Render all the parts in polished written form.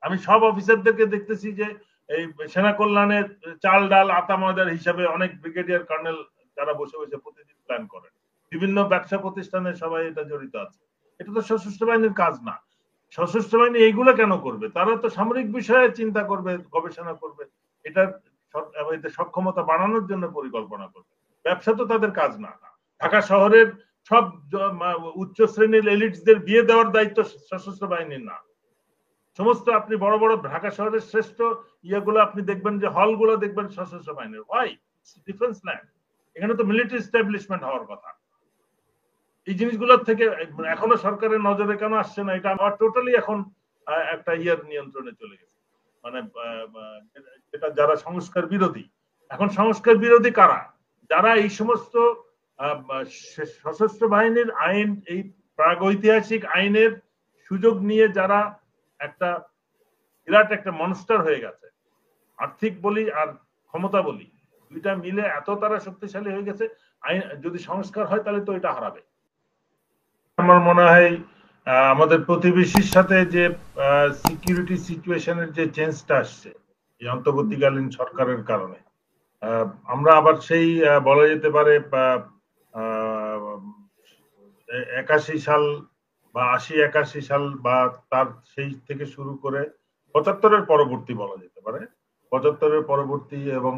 আমি সব অফিসারদেরকে দেখতেছি যে এই সেনা কল্যাণের চাল ডাল আতা ময়দার হিসাবে অনেক ব্রিগেডিয়ার কর্নেল যারা বসে বসে প্রতিদিন প্ল্যান করেন, বিভিন্ন ব্যবসা প্রতিষ্ঠানে সবাই এটা জড়িত আছে। এটা তো সশস্ত্র বাহিনীর কাজ না। সশস্ত্র বাহিনী এইগুলো কেন করবে? তারা তো সামরিক বিষয়ে চিন্তা করবে, গবেষণা করবে, এটার সক্ষমতা বাড়ানোর জন্য পরিকল্পনা করবে। ব্যবসা তো তাদের কাজ না। ঢাকা শহরের সব উচ্চ শ্রেণীর এলিটসদের বিয়ে দেওয়ার দায়িত্ব সশস্ত্র বাহিনীর না। সমস্ত আপনি বড় বড় ঢাকা শহরের শ্রেষ্ঠ ইয়েগুলো আপনি দেখবেন যে হলগুলো দেখবেন সশস্ত্র বাহিনীর। ওয়াই? ডিফেন্স ল্যান্ড, এখানে তো মিলিটারি এস্টাবলিশমেন্ট হওয়ার কথা। এই জিনিসগুলোর থেকে এখনো সরকারের নজরে কেন আসছে না? এটা আমার টোটালি এখন একটা ইয়ার নিয়ন্ত্রণে চলে গেছে। মানে এটা যারা সংস্কার বিরোধী, এখন সংস্কার বিরোধী কারা? যারা এই সমস্ত সশস্ত্র বাহিনীর আইন, এই প্রাগৈতিহাসিক আইনের সুযোগ নিয়ে যারা একটা বিরাট একটা মনস্টার হয়ে গেছে, আর্থিক বলি আর ক্ষমতা বলি দুইটা মিলে এত তারা শক্তিশালী হয়ে গেছে, আইন যদি সংস্কার হয় তাহলে তো এটা হারাবে। আমার মনে হয় আমাদের প্রতিবেশীর সাথে যে সিকিউরিটি সিচুয়েশনের যে চেঞ্জটা আসছে এই অন্তর্বর্তীকালীন সরকারের কারণে, আমরা আবার সেই বলা যেতে পারে 81 সাল বা 80-81 সাল বা তার সেই থেকে শুরু করে 75-এর পরবর্তী বলা যেতে পারে, 75-এর পরবর্তী এবং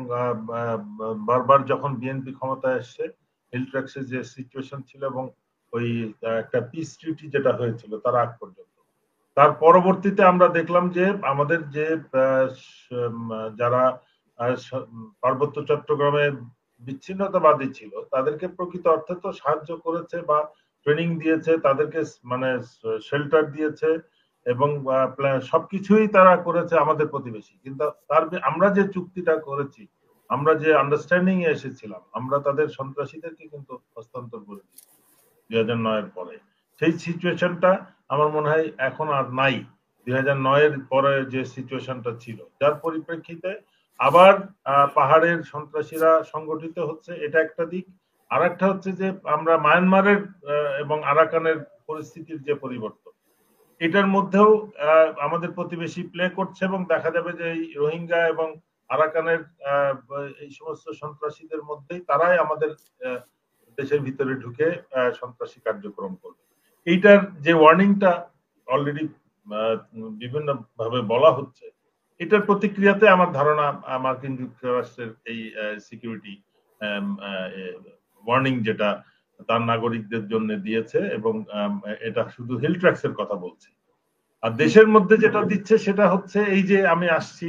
বারবার যখন বিএনপি ক্ষমতায় আসছে, হিলট্রাক্সের যে সিচুয়েশন ছিল এবং ওই একটা পিস ট্রিটি যেটা হয়েছিল তার আগ পর্যন্ত, তার পরবর্তীতে আমরা দেখলাম যে আমাদের যে যারা পার্বত্য চট্টগ্রামে বিচ্ছিন্নতাবাদী ছিল তাদেরকে প্রকৃত অর্থে তো সাহায্য করেছে বা ট্রেনিং দিয়েছে, তাদেরকে মানে শেল্টার দিয়েছে এবং সবকিছুই তারা করেছে আমাদের প্রতিবেশী। কিন্তু তার আমরা যে চুক্তিটা করেছি, আমরা যে আন্ডারস্ট্যান্ডিং এ এসেছিলাম, আমরা তাদের সন্ত্রাসীদেরকে কিন্তু হস্তান্তর করে দিয়েছি 2009-এর পরে। সেই সিচুয়েশনটা আমার মনে হয় এখন আর নাই 2009-এর পরে যে সিচুয়েশনটা ছিল, যার পরিপ্রেক্ষিতে আবার পাহাড়ের সন্ত্রাসীরা সংগঠিত হচ্ছে, এটা একটা দিক। আর একটা হচ্ছে যে আমরা মায়ানমারের এবং আরাকানের পরিস্থিতির যে পরিবর্তন, এটার মধ্যেও আমাদের প্রতিবেশী প্লে করছে এবং দেখা যাবে যে এই রোহিঙ্গা এবং আরাকানের এই সমস্ত সন্ত্রাসীদের মধ্যেই তারাই আমাদের দেশের ভিতরে ঢুকে সন্ত্রাসী কার্যক্রম করবে। এইটার যে ওয়ার্নিংটা অলরেডি বিভিন্ন ভাবে বলা হচ্ছে, এটার প্রতিক্রিয়াতে আমার ধারণা মার্কিন যুক্তরাষ্ট্রের এই সিকিউরিটি ওয়ার্নিং যেটা তার নাগরিকদের জন্য দিয়েছে, এবং এটা শুধু হিলট্রাক্সের কথা বলছে। আর দেশের মধ্যে যেটা দিচ্ছে সেটা হচ্ছে এই যে আমি আসছি,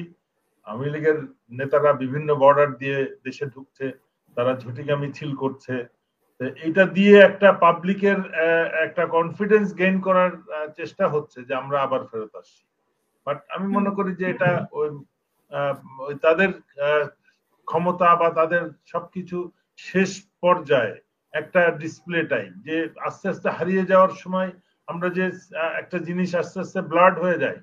আওয়ামী লীগের নেতারা বিভিন্ন বর্ডার দিয়ে দেশে ঢুকছে, তারা ঝুটিকা মিছিল করছে, এটা দিয়ে একটা পাবলিকের একটা কনফিডেন্স গেইন করার চেষ্টা হচ্ছে যে আমরা আবার ফেরত আসছি। বাট আমি মনে করি যে এটা ওই তাদের ক্ষমতা বা তাদের সবকিছু শেষ পর্যায়ে একটা ডিসপ্লেটাই, যে আস্তে আস্তে হারিয়ে যাওয়ার সময় আমরা যে একটা জিনিস আস্তে আস্তে ব্লাড হয়ে যায়,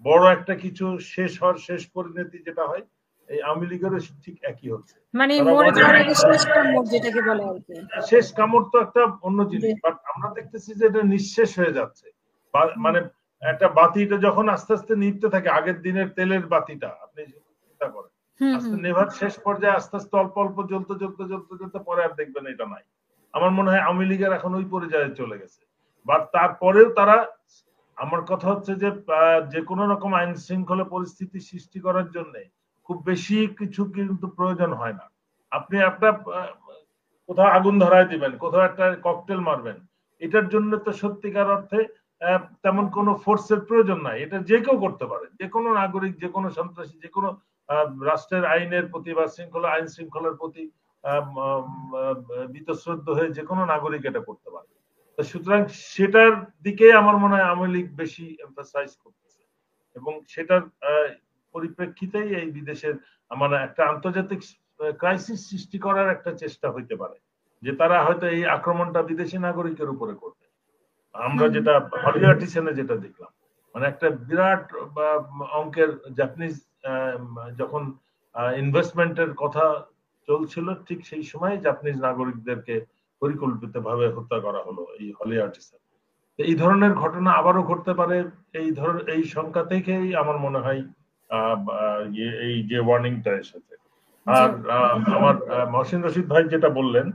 বড় একটা কিছু শেষ হওয়ার শেষ পরিণতি যেটা হয়, এই আওয়ামী লীগেরও ঠিক একই হচ্ছে। মানে মরে যাওয়ার আগে শেষ কামড় যেটাকে বলে আর কি। শেষ কামড় তো একটা অন্য জিনিস, বাট আমরা দেখতেছি যে এটা নিঃশেষ হয়ে যাচ্ছে। মানে একটা বাতিটা যখন আস্তে আস্তে নিভতে থাকে, আগের দিনের তেলের বাতিটা আপনি চিন্তা করেন, আস্তে নেভার শেষ পর্যায়ে আস্তে আস্তে অল্প অল্প জ্বলতে জ্বলতে জ্বলতে জ্বলতে পরে আর দেখবেন এটা নাই। আমার মনে হয় আওয়ামী লীগের এখন ওই পর্যায়ে চলে গেছে। বাট তারপরেও তারা, আমার কথা হচ্ছে যে কোনো রকম আইন শৃঙ্খলা পরিস্থিতি সৃষ্টি করার জন্য খুব বেশি কিছু কিন্তু প্রয়োজন হয় না। আপনি একটা কোথাও আগুন ধরায় দিবেন, কোথাও একটা ককটেল মারবেন, এটার জন্য তো সত্যিকার অর্থে তেমন কোনো ফোর্সের প্রয়োজন নাই। এটা যে কেউ করতে পারে, যে কোনো নাগরিক, যে কোনো সন্ত্রাসী, যে কোনো রাষ্ট্রের আইনের প্রতি বা আইন শৃঙ্খলার প্রতি বীতশ্রদ্ধ হয়ে যে কোনো নাগরিক এটা করতে পারে। সুতরাং সেটার দিকে আমার মনে হয় আওয়ামী লীগ বেশি এমফাসাইজ করতেছে, এবং সেটার পরিপ্রেক্ষিতেই এই বিদেশের মানে একটা আন্তর্জাতিক ক্রাইসিস সৃষ্টি করার একটা চেষ্টা হইতে পারে, যে তারা হয়তো এই আক্রমণটা বিদেশি নাগরিকের উপরে করবে। আমরা যেটা হলিয়ার্টিসেনে যেটা দেখলাম, মানে একটা বিরাট অঙ্কের জাপানিজ যখন ইনভেস্টমেন্টের কথা চলছিল, ঠিক সেই সময় জাপানিজ নাগরিকদেরকে পরিকল্পিতভাবে হত্যা করা হলো এই হলিয়ার্টিসেন। এই ধরনের ঘটনা আবারও ঘটতে পারে, এই সংখ্যা থেকেই আমার মনে হয় এই যে ওয়ার্নিংটা এসেছে। আর আমার মহসিন রশিদ ভাই যেটা বললেন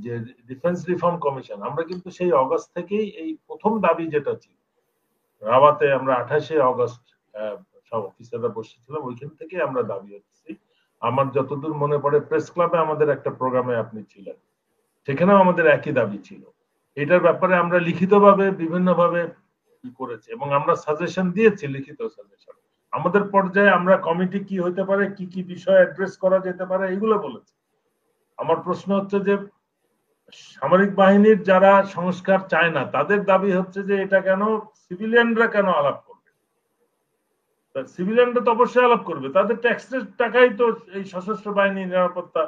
যে ডিফেন্স রিফর্ম কমিশন, আমরা কিন্তু সেই অগস্ট থেকেই এই প্রথম দাবি যেটা ছিল রাওয়াতে, আমরা 28শে অগস্ট সব অফিসাররা বসেছিলাম, ওইখান থেকে আমরা দাবি হচ্ছি। আমার যতদূর মনে পড়ে প্রেস ক্লাবে আমাদের একটা প্রোগ্রামে আপনি ছিলেন, সেখানেও আমাদের একই দাবি ছিল। এটার ব্যাপারে আমরা লিখিতভাবে বিভিন্নভাবে করেছি এবং আমরা সাজেশন দিয়েছি, লিখিত সাজেশন। আমাদের পর্যায়ে আমরা কমিটি কি হতে পারে, কি কি বিষয় অ্যাড্রেস করা যেতে পারে, এগুলো বলেছি। আমার প্রশ্ন হচ্ছে যে সামরিক বাহিনীর যারা সংস্কার চায় না, তাদের দাবি হচ্ছে যে এটা কেন সিভিলিয়ানরা কেন আলাপ করবে? সিভিলিয়ানরা তো অবশ্যই আলাপ করবে, তাদের ট্যাক্সের টাকাই তো এই সশস্ত্র বাহিনী নিরাপত্তা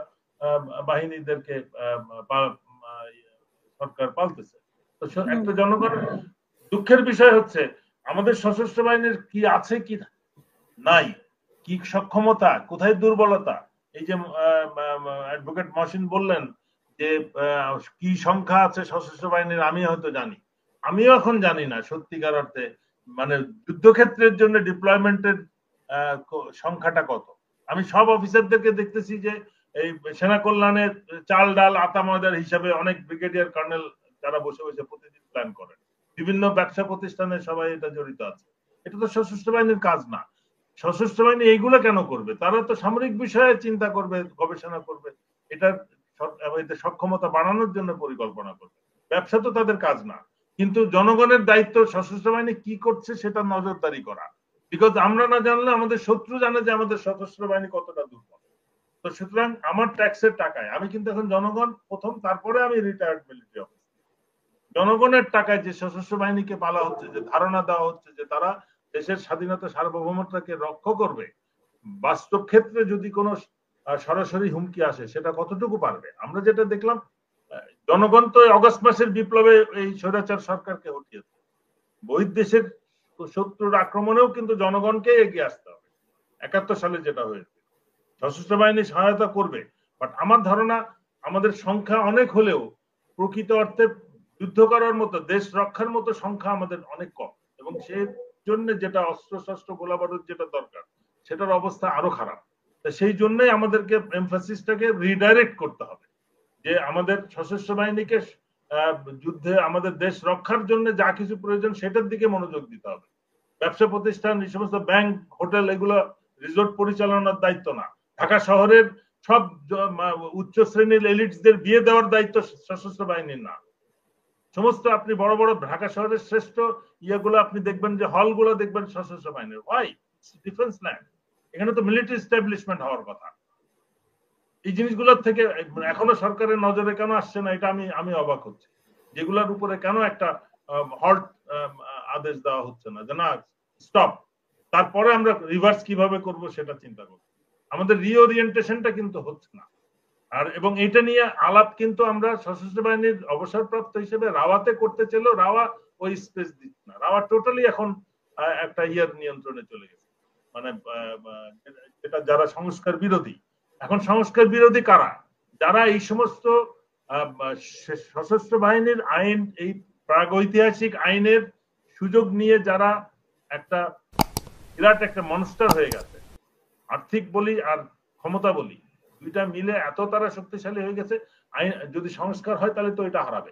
বাহিনীদেরকে সরকার পালতেছে। তো একটা জনগণের দুঃখের বিষয় হচ্ছে আমাদের সশস্ত্র বাহিনীর কি আছে কি নাই, কি সক্ষমতা, কোথায় দুর্বলতা। এই যে অ্যাডভোকেট মহসিন বললেন যে কি সংখ্যা আছে সশস্ত্র বাহিনীর, আমি হয়তো জানি, আমিও এখন জানি না সত্যিকার অর্থে, মানে যুদ্ধক্ষেত্রের জন্য ডিপ্লয়মেন্টের সংখ্যাটা কত। আমি সব অফিসারদেরকে দেখতেছি যে এই সেনা কল্যাণে চাল ডাল আতা ময়দার হিসাবে অনেক ব্রিগেডিয়ার কর্নেল যারা বসে বসে প্রতিদিন প্ল্যান করেন, বিভিন্ন ব্যবসা প্রতিষ্ঠানে সবাই এটা জড়িত আছে। এটা তো সশস্ত্র বাহিনীর কাজ না। সশস্ত্র বাহিনী এইগুলো কেন করবে? তারা তো সামরিক বিষয়ে চিন্তা করবে, গবেষণা করবে, এটার সক্ষমতা বাড়ানোর জন্য পরিকল্পনা করবে। ব্যবসা তো তাদের কাজ না। কিন্তু জনগণের দায়িত্ব সশস্ত্র বাহিনী কি করছে সেটা নজরদারি করা। বিকজ আমরা না জানলে আমাদের শত্রু জানে যে আমাদের সশস্ত্র বাহিনী কতটা দুর্বল। তো সুতরাং আমার ট্যাক্সের টাকায়, আমি কিন্তু এখন জনগণ প্রথম, তারপরে আমি রিটায়ার্ড মিলিটারি অফিসার, জনগণের টাকায় যে সশস্ত্র বাহিনীকে বলা হচ্ছে, যে ধারণা দেওয়া হচ্ছে যে তারা দেশের স্বাধীনতা সার্বভৌমত্বকে রক্ষা করবে, বাস্তব ক্ষেত্রে যদি কোনো সরাসরি হুমকি আসে সেটা কতটুকু পারবে? আমরা যেটা দেখলাম, জনগণ তো অগস্ট মাসের বিপ্লবে এই স্বৈরাচার সরকারকে হটিয়েছে। বহির্দেশের শত্রুর আক্রমণেও কিন্তু জনগণকে এগিয়ে আসতে হবে। 71 সালে যেটা হয়েছে, সশস্ত্র বাহিনী সহায়তা করবে, বাট আমার ধারণা আমাদের সংখ্যা অনেক হলেও প্রকৃত অর্থে যুদ্ধ করার মতো, দেশ রক্ষার মতো সংখ্যা আমাদের অনেক কম, এবং সেই জন্য যেটা অস্ত্র শস্ত্র গোলা বারুদ যেটা দরকার সেটার অবস্থা আরো খারাপ। সেই জন্যই আমাদেরকে এমফাসিসটাকে রিডাইরেক্ট করতে হবে, যে আমাদের সশস্ত্র বাহিনীকে যুদ্ধে আমাদের দেশ রক্ষার জন্য যা কিছু প্রয়োজন সেটার দিকে মনোযোগ দিতে হবে। ব্যবসা প্রতিষ্ঠান, এই সমস্ত ব্যাংক, হোটেল, এগুলো রিসোর্ট পরিচালনার দায়িত্ব না। ঢাকা শহরের সব উচ্চ শ্রেণীর এলিটসদের বিয়ে দেওয়ার দায়িত্ব সশস্ত্র বাহিনীর না। সমস্ত আপনি বড় বড় ঢাকা শহরের শ্রেষ্ঠ ইয়েগুলো আপনি দেখবেন যে হলগুলো দেখবেন সশস্ত্র বাহিনীর। ওয়াই? ডিফেন্স ল্যান্ড, এখানে তো মিলিটারি এস্টাবলিশমেন্ট হওয়ার কথা। এই জিনিসগুলোর থেকে এখনো সরকারের নজরে কেন আসছে না, এটা আমি অবাক হচ্ছি। যেগুলোর উপরে কেন একটা হল্ট আদেশ দেওয়া হচ্ছে না, যে না স্টপ, তারপরে আমরা রিভার্স কিভাবে করব সেটা চিন্তা করব। আমাদের রিওরিয়েন্টেশনটা কিন্তু হচ্ছে না। আর এবং এটা নিয়ে আলাপ কিন্তু আমরা সশস্ত্র বাহিনীর অবসরপ্রাপ্ত হিসেবে রাওয়াতে করতে চাইলেও রাওয়া ওই স্পেস দিচ্ছে না। রাওয়া টোটালি এখন একটা ইয়ার নিয়ন্ত্রণে চলে গেছে, মানে যেটা যারা সংস্কার বিরোধী। এখন সংস্কার বিরোধী কারা? যারা এই সমস্ত সশস্ত্র বাহিনীর আইন, এই প্রাগৈতিহাসিক আইনের সুযোগ নিয়ে যারা একটা বিরাট একটা মনস্টার হয়ে গেছে, আর্থিক বলি আর ক্ষমতা বলি দুইটা মিলে এত তারা শক্তিশালী হয়ে গেছে, আইন যদি সংস্কার হয় তাহলে তো এটা হারাবে।